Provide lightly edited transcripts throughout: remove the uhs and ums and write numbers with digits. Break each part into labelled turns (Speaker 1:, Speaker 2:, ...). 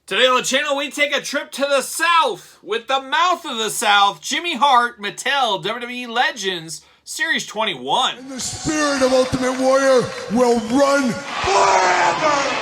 Speaker 1: Today on the channel, we take a trip to the South with the mouth of the South, Jimmy Hart, Mattel, WWE Legends, Series 21.
Speaker 2: And the spirit of Ultimate Warrior will run forever!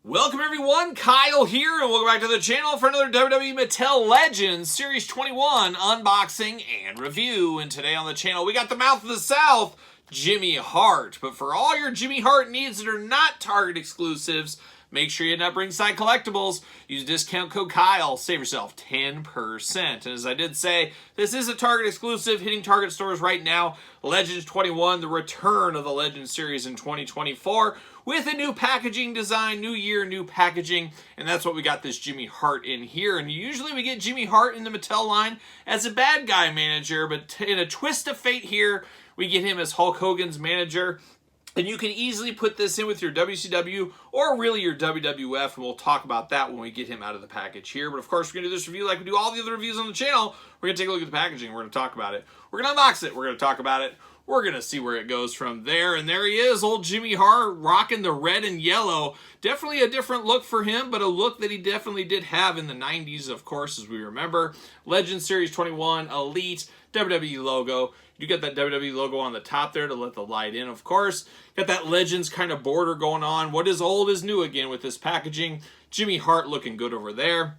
Speaker 1: Welcome everyone, Kyle here, and welcome back to the channel for another WWE Mattel Legends Series 21 unboxing and review. And today on the channel, we got the mouth of the South, Jimmy Hart. But for all your Jimmy Hart needs that are not Target exclusives, make sure you head up Ringside Collectibles. Use discount code Kyle. Save yourself 10%. And as I did say, this is a Target exclusive hitting Target stores right now. Legends 21, the return of the Legends series in 2024 with a new packaging design, new year, new packaging. And that's what we got this Jimmy Hart in here. And usually we get Jimmy Hart in the Mattel line as a bad guy manager, but in a twist of fate here, we get him as Hulk Hogan's manager. And you can easily put this in with your WCW or really your WWF, and we'll talk about that when we get him out of the package here. But of course, we're going to do this review like we do all the other reviews on the channel. We're going to take a look at the packaging. We're going to talk about it. We're going to unbox it. We're going to talk about it. We're going to see where it goes from there. And there he is, old Jimmy Hart, rocking the red and yellow. Definitely a different look for him, but a look that he definitely did have in the 90s, of course, as we remember. Legends Series 21, Elite, WWE logo. You got that WWE logo on the top there to let the light in, of course. Got that Legends kind of border going on. What is old is new again with this packaging. Jimmy Hart looking good over there.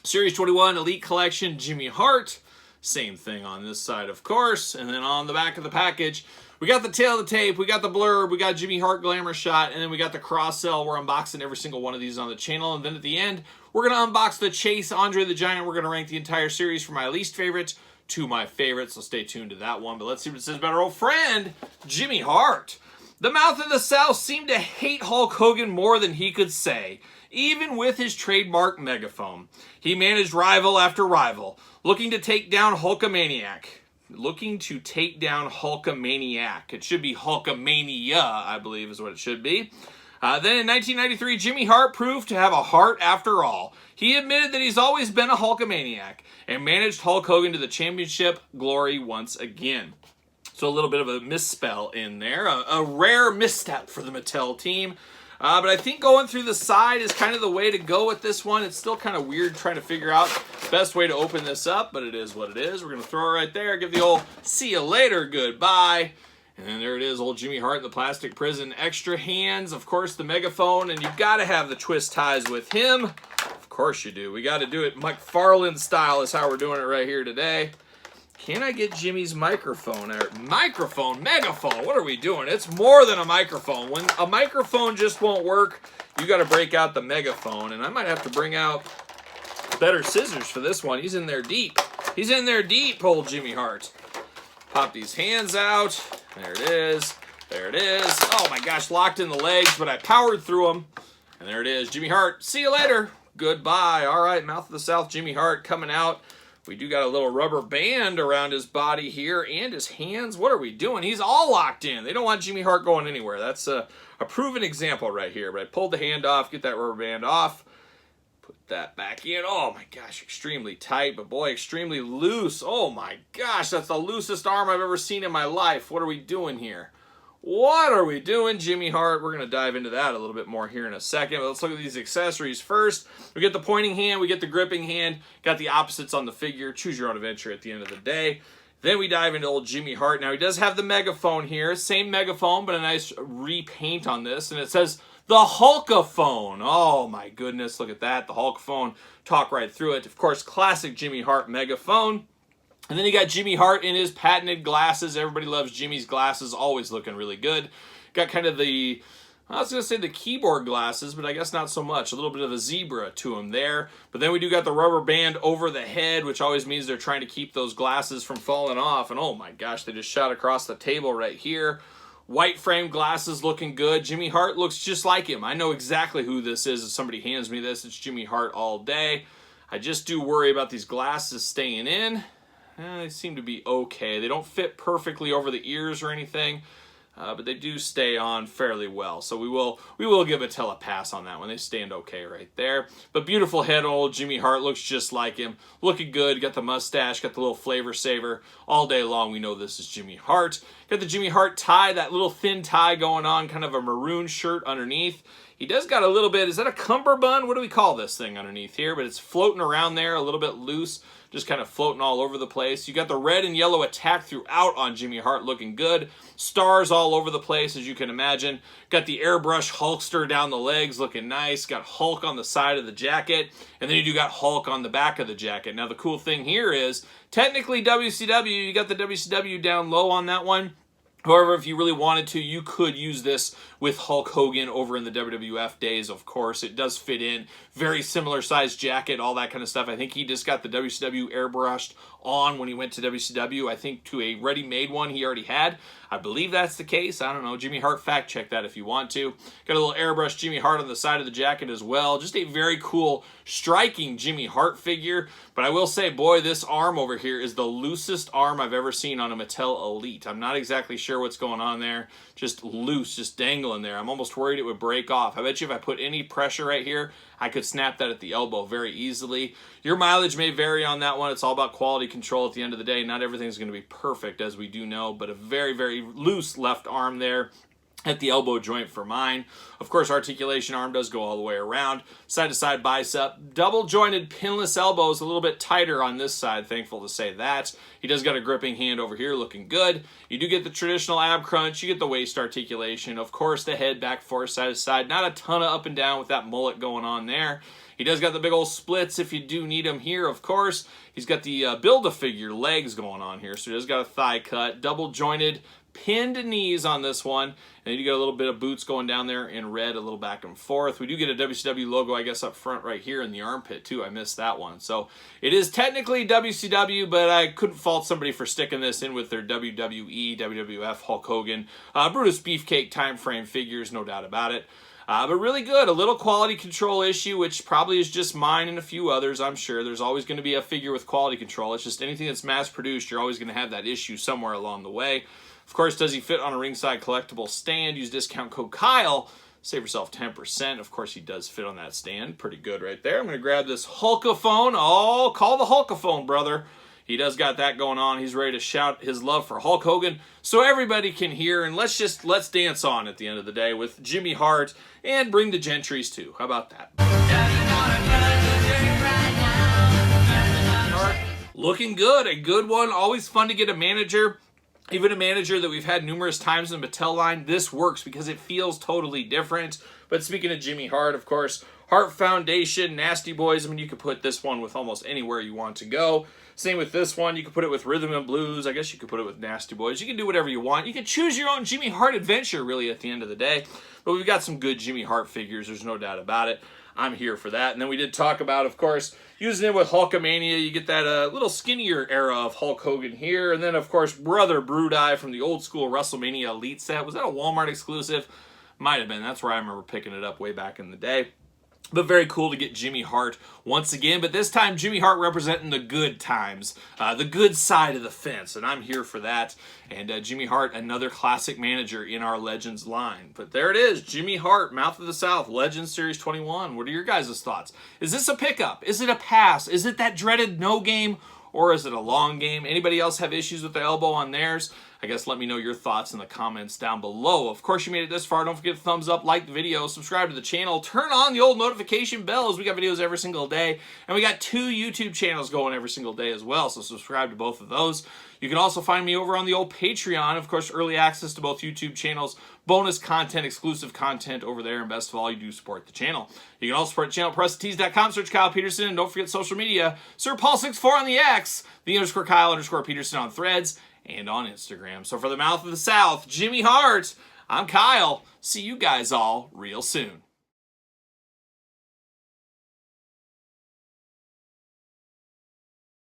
Speaker 1: Series 21 Elite Collection, Jimmy Hart. Same thing on this side, of course. And then on the back of the package, we got the tail of the tape, we got the blurb, we got Jimmy Hart Glamour Shot, and then we got the cross-sell. We're unboxing every single one of these on the channel. And then at the end, we're going to unbox the Chase Andre the Giant. We're going to rank the entire series from my least favorite to my favorite, so stay tuned to that one. But let's see what it says about our old friend, Jimmy Hart. The mouth of the South seemed to hate Hulk Hogan more than he could say, even with his trademark megaphone. He managed rival after rival, looking to take down Hulkamaniac. Looking to take down Hulkamaniac. It should be Hulkamania, I believe is what it should be. Then in 1993, Jimmy Hart proved to have a heart after all. He admitted that he's always been a Hulkamaniac and managed Hulk Hogan to the championship glory once again. So a little bit of a misspell in there. A rare misstep for the Mattel team. But I think going through the side is kind of the way to go with this one. It's still kind of weird trying to figure out the best way to open this up, but it is what it is. We're going to throw it right there, give the old see you later, goodbye. And then there it is, old Jimmy Hart in the plastic prison. Extra hands, of course, the megaphone, and you've got to have the twist ties with him. Of course you do. We got to do it McFarlane style is how we're doing it right here today. Can I get Jimmy's microphone? Microphone, megaphone, what are we doing? It's more than a microphone. When a microphone just won't work, you got to break out the megaphone. And I might have to bring out better scissors for this one. He's in there deep. He's in there deep, old Jimmy Hart. Pop these hands out. There it is. There it is. Oh my gosh, locked in the legs, but I powered through them. And there it is. Jimmy Hart, see you later. Goodbye. All right, mouth of the South, Jimmy Hart coming out. We do got a little rubber band around his body here and his hands. What are we doing? He's all locked in. They don't want Jimmy Hart going anywhere. That's a proven example right here. But I pulled the hand off, get that rubber band off. Put that back in. Oh my gosh, extremely tight, but boy, extremely loose. Oh my gosh, that's the loosest arm I've ever seen in my life. What are we doing here? What are we doing, Jimmy Hart? We're going to dive into that a little bit more here in a second. But let's look at these accessories first. We get the pointing hand, we get the gripping hand, got the opposites on the figure. Choose your own adventure at the end of the day. Then we dive into old Jimmy Hart. Now, he does have the megaphone here. Same megaphone, but a nice repaint on this. And it says the Hulkaphone. Oh, my goodness. Look at that. The Hulkaphone. Talk right through it. Of course, classic Jimmy Hart megaphone. And then you got Jimmy Hart in his patented glasses. Everybody loves Jimmy's glasses. Always looking really good. Got kind of the, I was going to say the keyboard glasses, but I guess not so much. A little bit of a zebra to him there. But then we do got the rubber band over the head, which always means they're trying to keep those glasses from falling off. And oh my gosh, they just shot across the table right here. White frame glasses looking good. Jimmy Hart looks just like him. I know exactly who this is. If somebody hands me this, it's Jimmy Hart all day. I just do worry about these glasses staying in. They seem to be okay. They don't fit perfectly over the ears or anything, but they do stay on fairly well. So we will give Mattel a pass on that one. They stand okay right there. But beautiful head, old Jimmy Hart looks just like him. Looking good. Got the mustache, got the little flavor saver. All day long we know this is Jimmy Hart. Got the Jimmy Hart tie, that little thin tie going on, kind of a maroon shirt underneath. He does got a little bit, is that a cummerbund? What do we call this thing underneath here? But it's floating around there a little bit loose, just kind of floating all over the place. You got the red and yellow attack throughout on Jimmy Hart, looking good. Stars all over the place, as you can imagine. Got the airbrush Hulkster down the legs, looking nice. Got Hulk on the side of the jacket, and then you do got Hulk on the back of the jacket. Now the cool thing here is, technically WCW, you got the WCW down low on that one. However, if you really wanted to, you could use this with Hulk Hogan over in the WWF days, of course. It does fit in. Very similar size jacket, all that kind of stuff. I think he just got the WCW airbrushed on when he went to WCW, I think to a ready-made one he already had. I believe that's the case. I don't know. Jimmy Hart, fact check that if you want to. Got a little airbrush Jimmy Hart on the side of the jacket as well. Just a very cool, striking Jimmy Hart figure. But I will say, boy, this arm over here is the loosest arm I've ever seen on a Mattel Elite. I'm not exactly sure what's going on there. Just loose, just dangling there. I'm almost worried it would break off. I bet you if I put any pressure right here, I could snap that at the elbow very easily. Your mileage may vary on that one. It's all about quality control at the end of the day. Not everything's going to be perfect, as we do know, but a very, very loose left arm there at the elbow joint for mine. Of course, articulation arm does go all the way around. Side-to-side bicep. Double-jointed pinless elbows, a little bit tighter on this side, thankful to say that. He does got a gripping hand over here, looking good. You do get the traditional ab crunch. You get the waist articulation. Of course, the head back forth, side-to-side. Not a ton of up and down with that mullet going on there. He does got the big old splits if you do need them here, of course. He's got the Build-A-Figure legs going on here, so he does got a thigh cut. Double-jointed pinned knees on this one, and you get a little bit of boots going down there in red, a little back and forth. We do get a WCW logo, I guess, up front right here in the armpit too. I missed that one. So it is technically WCW, but I couldn't fault somebody for sticking this in with their WWE, WWF, Hulk Hogan, Brutus Beefcake time frame figures, no doubt about it. But really good. A little quality control issue, which probably is just mine and a few others, I'm sure. There's always going to be a figure with quality control. It's just anything that's mass-produced, you're always going to have that issue somewhere along the way. Of course, does he fit on a ringside collectible stand? Use discount code Kyle. Save yourself 10%. Of course, he does fit on that stand. Pretty good right there. I'm going to grab this Hulkaphone. Oh, call the Hulkaphone, brother. He does got that going on. He's ready to shout his love for Hulk Hogan so everybody can hear. And let's dance on at the end of the day with Jimmy Hart and bring the Gentrys too. How about that? Looking good. A good one. Always fun to get a manager. Even a manager that we've had numerous times in the Mattel line, this works because it feels totally different. But speaking of Jimmy Hart, of course, Hart Foundation, Nasty Boys. I mean, you could put this one with almost anywhere you want to go. Same with this one. You could put it with Rhythm and Blues. I guess you could put it with Nasty Boys. You can do whatever you want. You can choose your own Jimmy Hart adventure, really, at the end of the day. But we've got some good Jimmy Hart figures. There's no doubt about it. I'm here for that. And then we did talk about, of course, using it with Hulkamania. You get that little skinnier era of Hulk Hogan here. And then, of course, Brother Brudai from the old school WrestleMania Elite set. Was that a Walmart exclusive? Might have been. That's where I remember picking it up way back in the day. But very cool to get Jimmy Hart once again. But this time, Jimmy Hart representing the good times, the good side of the fence. And I'm here for that. And Jimmy Hart, another classic manager in our Legends line. But there it is, Jimmy Hart, Mouth of the South, Legends Series 21. What are your guys' thoughts? Is this a pickup? Is it a pass? Is it that dreaded no game? Or is it a long game? Anybody else have issues with their elbow on theirs? I guess let me know your thoughts in the comments down below. Of course, you made it this far. Don't forget to thumbs up, like the video, subscribe to the channel, turn on the old notification bells. We got videos every single day. And we got 2 YouTube channels going every single day as well, so subscribe to both of those. You can also find me over on the old Patreon. Of course, early access to both YouTube channels, bonus content, exclusive content over there, and best of all, you do support the channel. You can also support the channel at PressTees.com, search Kyle Peterson, and don't forget social media, Sir Paul64 on the X, _Kyle_Peterson on Threads, and on Instagram. So for the Mouth of the South, Jimmy Hart, I'm Kyle. See you guys all real soon.